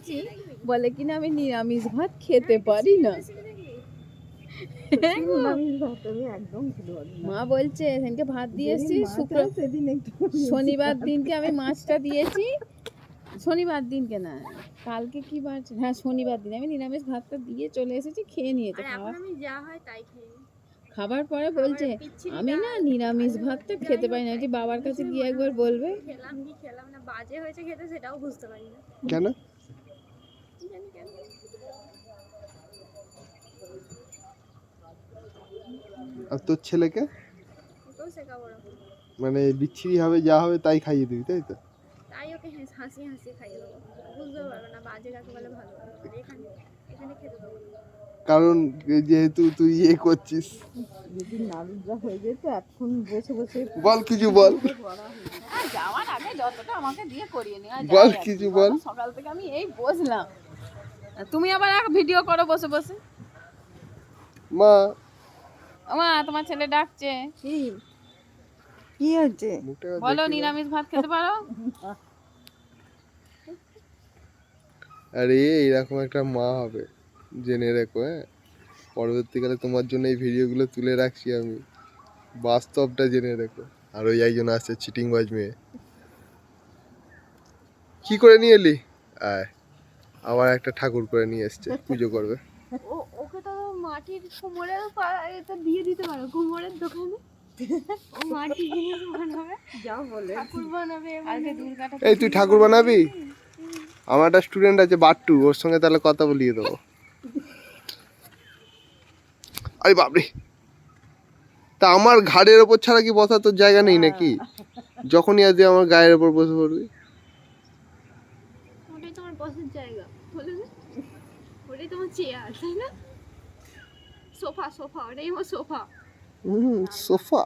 দিচ্ছি, বলে কিনা আমি নিরামিষ ভাত খেতে পারি না। মা বলছে সেদিনকে ভাত দিয়েছি, শনিবার দিনকে আমি মাছটা দিয়েছি, শনিবার দিনকে না কালকে কি বার, হ্যাঁ শনিবার দিন আমি নিরামিষ ভাতটা দিয়ে চলে এসেছি, খেয়ে নিয়েছে। খাবার পরে বলছে আমি না নিরামিষ ভাতটা খেতে পারি না, যে বাবার কাছে গিয়ে একবার বলবে। খেলাম কি খেলাম না, বাজে হয়েছে খেতে সেটাও বুঝতে পারি না কেন। আর তোর ছেলেকে মানে বিচ্ছিরি হবে, যা হবে তাই খাইয়ে দিবি, তাই তো? তাই ওকে হাসি হাসি খাইয়ে দেবো, বুঝতে পারবে না বাজে কাকে বলে ভালো এখানে এখানে খেতে দেবো। কারণ যেহেতু তুই করছিস, যদি নারুজা হয়ে যেত এখন বসে বসে বল কিছু বল। যাওয়ার আগে যতটা আমাকে দিয়ে করিয়ে নি, বল কিছু বল। সকাল থেকে আমি এই বসলাম, তুমি আবার ভিডিও করো বসে বসে। মা মা তোমার ছেলে ডাকছে। কি হচ্ছে বলো, নিরামিষ ভাত খেতে পারো? আরে এরকম একটা মা হবে জেনে রেখো। হ্যাঁ, পরবর্তীকালে তোমার জন্য এই ভিডিওগুলো তুলে রাখছি আমি, বাস্তবটা জেনে রেখো। আর ওই একজন আসছে চিটিংবাজ মেয়ে, কি করে নিয়ে এলি? আয়, আবার একটা ঠাকুর করে নিয়ে এসছে, পুজো করবে। ওকে তো মাটির কুমোরের এটা দিয়ে দিতে পারো, কুমোরের দোকানে ও মাটির জিনিস বানাবে, যাও বলে ঠাকুর বানাবে। এই তুই ঠাকুর বানাবি? আমার একটা স্টুডেন্ট আছে বাট্টু, ওর সঙ্গে তাহলে কথা বলিয়ে দেবো। আরে বাপরে, তা আমার ঘাড়ের ওপর ছাড়া কি বসা তোর জায়গা নেই নাকি? যখনই আসবি আমার গায়ের ওপর বসে পড়বি। ওটাই তোমার বসার জায়গা, বলে না ওটাই তোমার চেয়ার, তাই না? সোফা সোফা, ওটাই আমার সোফা। সোফা।